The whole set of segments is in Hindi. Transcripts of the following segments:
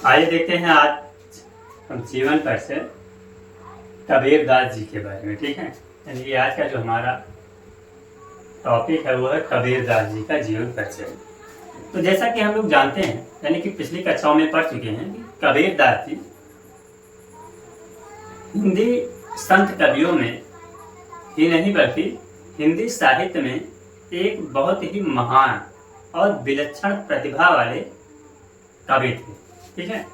आइए देखते हैं आज हम जीवन पर से कबीरदास जी के बारे में। ठीक है, यानी कि आज का जो हमारा टॉपिक है वो है कबीरदास जी का जीवन परिचय। तो जैसा कि हम लोग जानते हैं, यानी कि पिछली कक्षाओं में पढ़ चुके हैं कि कबीरदास जी हिंदी संत कवियों में ही नहीं बल्कि हिंदी साहित्य में एक बहुत ही महान और विलक्षण प्रतिभा वाले कवि थे। ठीक है,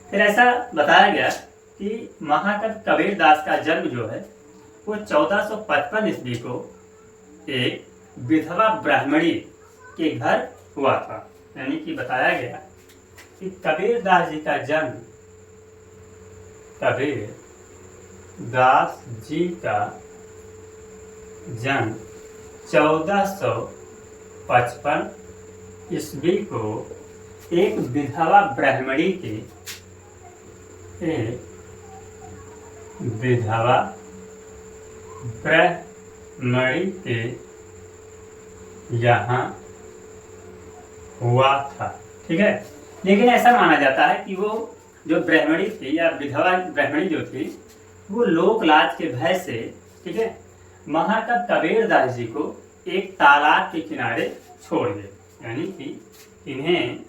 फिर ऐसा बताया गया कि महाकवि कबीरदास का जन्म जो है वो 1455 ईस्वी को एक विधवा ब्राह्मणी के घर हुआ था। यानी कि बताया गया कि कबीरदास जी का जन्म कबीरदास जी का जन्म 1455 ईस्वी को एक विधवा ब्राह्मणी के यहाँ हुआ था। ठीक है, लेकिन ऐसा माना जाता है कि वो जो ब्राह्मणी थी या विधवा ब्राह्मणी जो थी वो लोक लाज के भय से, ठीक है, महाकवि कबीरदास जी को एक तालाब के किनारे छोड़ गए। यानी कि इन्हें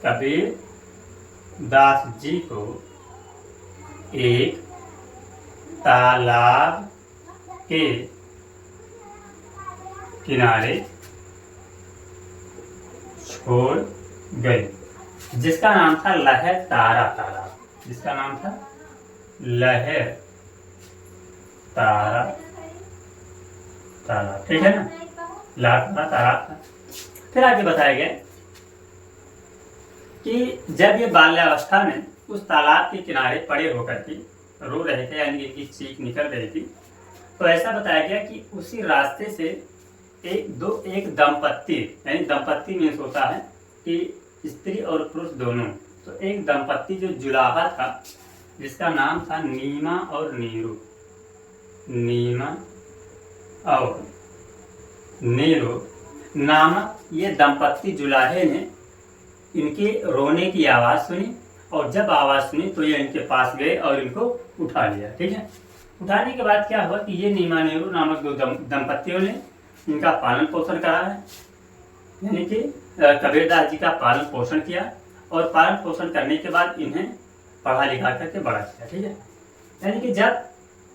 कबीरदास जी को एक तालाब के किनारे छोड़ गए, जिसका नाम था लहर तारा तालाब। जिसका नाम था लहर तारा तालाब। ठीक है ना, लहर तारा तालाब था। फिर आगे बताया गया कि जब ये बाल्यावस्था में उस तालाब के किनारे पड़े होकर के रो रहे थे, यानी इनकी चीख निकल रही थी, तो ऐसा बताया गया कि उसी रास्ते से एक दंपत्ति, यानी दंपत्ति मीन्स होता है कि स्त्री और पुरुष दोनों, तो एक दंपत्ति जो जुलाहा था जिसका नाम था नीमा और नीरू। नीमा और नीरू नामक ये दंपत्ति जुलाहे ने इनके रोने की आवाज़ सुनी, और जब आवाज़ सुनी तो ये इनके पास गए और इनको उठा लिया। ठीक है, उठाने के बाद क्या हुआ कि ये नीमा नेहरू नामक दो दंपत्तियों ने इनका पालन पोषण करा है, यानी कि कबीरदास जी का पालन पोषण किया, और पालन पोषण करने के बाद इन्हें पढ़ा लिखा करके बड़ा किया। ठीक है, यानी कि जब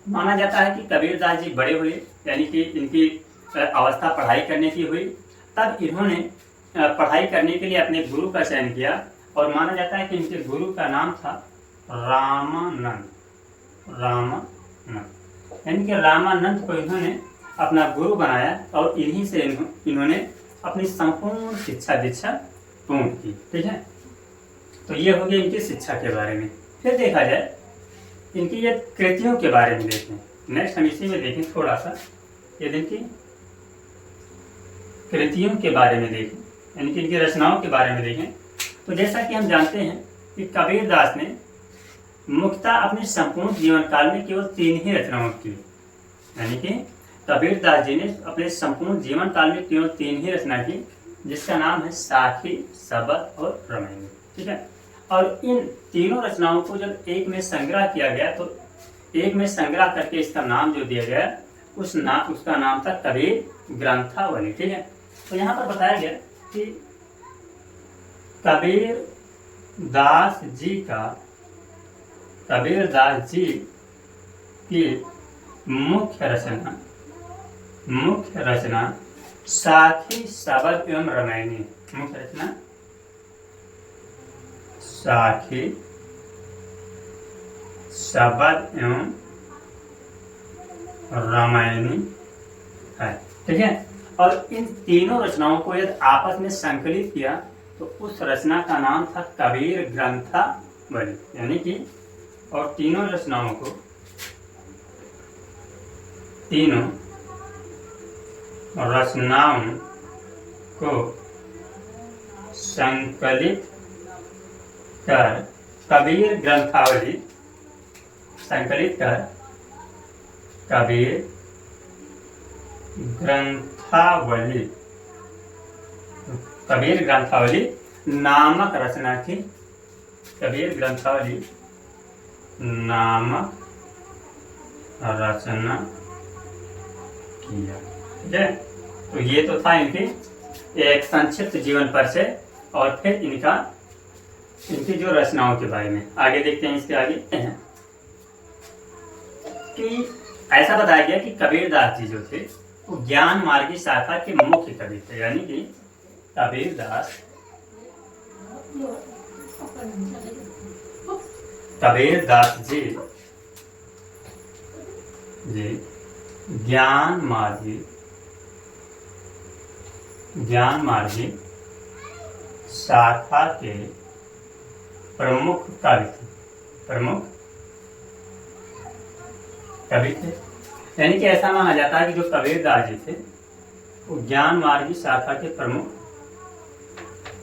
माना जाता है कि कबीरदास जी बड़े हुए, यानी कि इनकी अवस्था पढ़ाई करने की हुई, तब इन्होंने पढ़ाई करने के लिए अपने गुरु का चयन किया, और माना जाता है कि इनके गुरु का नाम था रामानंद। यानी कि रामानंद को इन्होंने अपना गुरु बनाया, और इन्हीं से इन्होंने अपनी संपूर्ण शिक्षा दीक्षा पूर्ण की। ठीक है, तो ये हो गया इनकी शिक्षा के बारे में। फिर देखा जाए इनकी ये कृतियों के बारे में देखें। नेक्स्ट हम इसी में देखें थोड़ा सा, ये इनकी कृतियों के बारे में देखें, यानी कि इनकी रचनाओं के बारे में देखें। तो जैसा कि हम जानते हैं कि कबीरदास ने मुख्यतः अपने संपूर्ण जीवन काल में केवल 3 ही रचनाओं की। यानी कि कबीरदास जी ने अपने संपूर्ण जीवन काल में केवल 3 ही रचना की, जिसका नाम है साखी, सबद और रामायणी। ठीक है, और इन तीनों रचनाओं को जब एक में संग्रह किया गया, तो एक में संग्रह करके इसका नाम जो दिया गया उसका नाम था कबीर ग्रंथावली। ठीक है, तो यहाँ पर बताया गया कि कबीरदास जी की मुख्य रचना साखी, सबद एवं रामायणी। मुख्य रचना साखी, सबद एवं रामायणी है। ठीक है, और इन तीनों रचनाओं को यदि आपस में संकलित किया तो उस रचना का नाम था कबीर ग्रंथावली। यानी कि और तीनों रचनाओं को संकलित कर कबीर ग्रंथावली कबीर ग्रंथावली नामक रचना की, कबीर ग्रंथावली नामक रचना किया। ठीक है, तो ये तो था इनकी एक संक्षिप्त जीवन परिचय और फिर इनकी जो रचनाओं के बारे में। आगे देखते हैं, इसके आगे हैं कि ऐसा बताया गया कि कबीरदास जी जो थे वो ज्ञान मार्गी शाखा के मुख्य कवि थे, यानी कि कबीरदास जी ज्ञान मार्गी शाखा के प्रमुख कवि थे। यानी कि ऐसा माना जाता है कि जो कबीरदास जी थे वो ज्ञान मार्गी शाखा के प्रमुख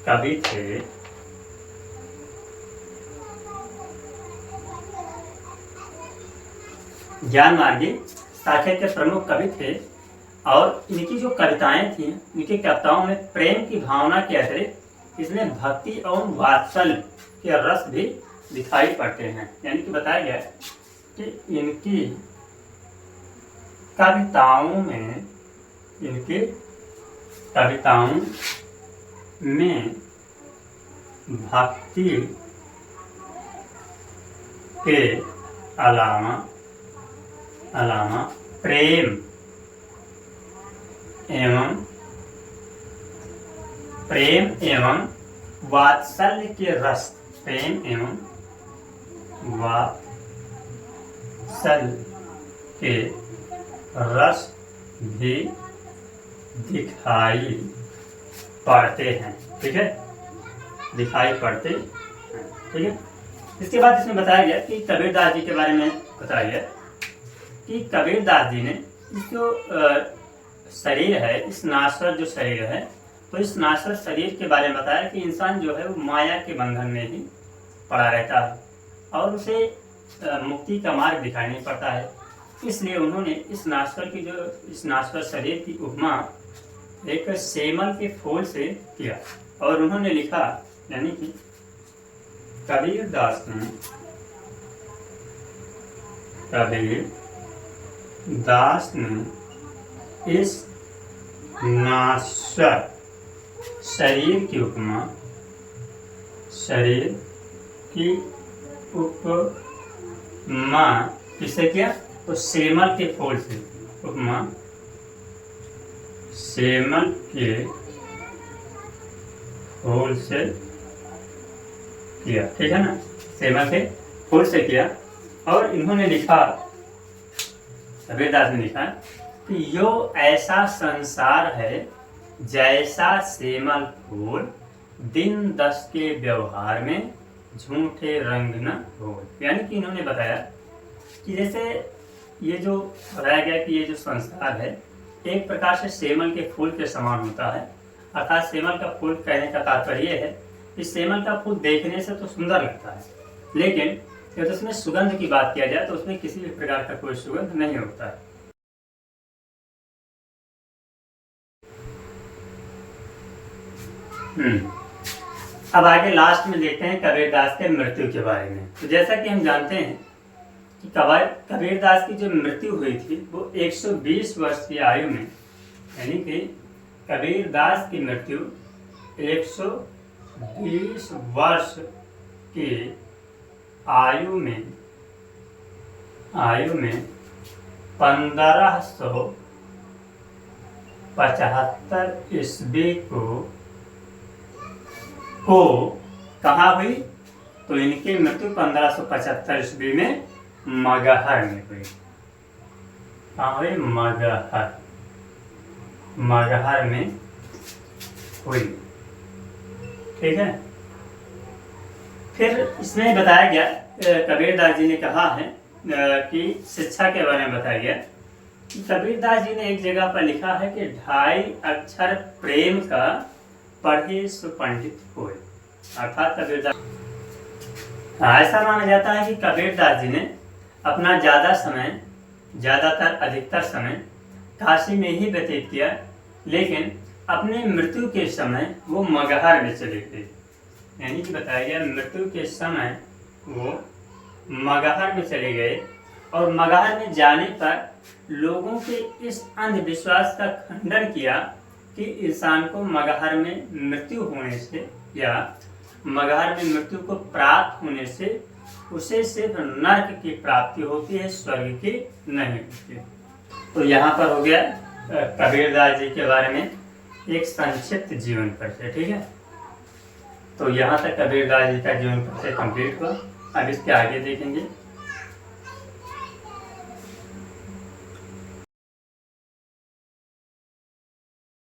कवि थे। ज्ञान मार्गी शाखा के प्रमुख कवि थे और इनकी जो कविताएं थी, इनकी कविताओं में प्रेम की भावना के अतिरिक्त इसमें भक्ति और वात्सल्य के रस भी दिखाई पड़ते हैं। यानी कि बताया गया कि इनकी कविताओं में भक्ति के अलावा प्रेम एवं वात्सल्य के रस, के रस भी दिखाई पड़ते हैं। ठीक है, दिखाई पड़ते हैं। ठीक है, इसके बाद इसमें बताया गया कि कबीरदास जी के बारे में बताया गया कि कबीरदास जी ने इस जो शरीर है, इस नाश्वर जो शरीर है, तो इस नाश्वर शरीर के बारे में बताया कि इंसान जो है वो माया के बंधन में ही पड़ा रहता है और उसे मुक्ति का मार्ग दिखाई नहीं पड़ता है। इसलिए उन्होंने इस नाश्वर शरीर की उपमा एक सेमल के फूल से किया और उन्होंने लिखा, यानी कि कबीरदास ने इस नाश्वर शरीर की उपमा किससे किया? तो सेमल के फूल से, उपमा सेमल के फूल से किया। ठीक है ना, सेमल के फूल से किया। और इन्होंने लिखा, कबीरदास ने लिखा कि यो ऐसा संसार है जैसा सेमल फूल, दिन दस के व्यवहार में झूठे रंग न हो। यानी कि इन्होंने बताया कि जैसे ये जो बताया गया कि ये जो संसार है एक प्रकार से सेमल के फूल के समान होता है। अर्थात सेमल का फूल कहने का तात्पर्य है कि सेमल का फूल देखने से तो सुंदर लगता है, लेकिन यदि उसमें सुगंध की बात किया जाए तो उसमें किसी भी प्रकार का कोई सुगंध नहीं होता है। अब आगे लास्ट में देखते हैं कबीरदास के मृत्यु के बारे में। तो जैसा कि हम जानते हैं कि कबीरदास की जो मृत्यु हुई थी वो 120 वर्ष की आयु में, यानी कि कबीरदास की मृत्यु 120 वर्ष की आयु में 1575 ईस्वी को कहाँ हुई? तो इनकी मृत्यु 1575 ईस्वी में मगहर में हुई। कहाँ हुई? मगहर में हुई। ठीक है, फिर इसमें बताया गया, कबीरदास जी ने कहा है कि शिक्षा के बारे में बताया गया कि कबीरदास जी ने एक जगह पर लिखा है कि 2.5 अक्षर प्रेम का पढ़े सो पंडित होए। अर्थात कबीरदास, ऐसा माना जाता है कि कबीरदास जी ने अपना अधिकतर समय काशी में ही व्यतीत किया, लेकिन अपने मृत्यु के समय वो मगहर में चले गए। यानी कि बताया गया मृत्यु के समय वो मगहर में चले गए और मगहर में जाने पर लोगों के इस अंधविश्वास का खंडन किया कि इंसान को मगहर में मृत्यु होने से या मगहर में मृत्यु को प्राप्त होने से उसे सिर्फ नरक की प्राप्ति होती है, स्वर्ग की नहीं होती। तो यहाँ पर हो गया कबीरदास जी के बारे में एक संक्षिप्त जीवन परिचय। ठीक है, तो यहाँ तक कबीरदास जी का जीवन परिचय कंप्लीट हुआ। अब इसके आगे देखेंगे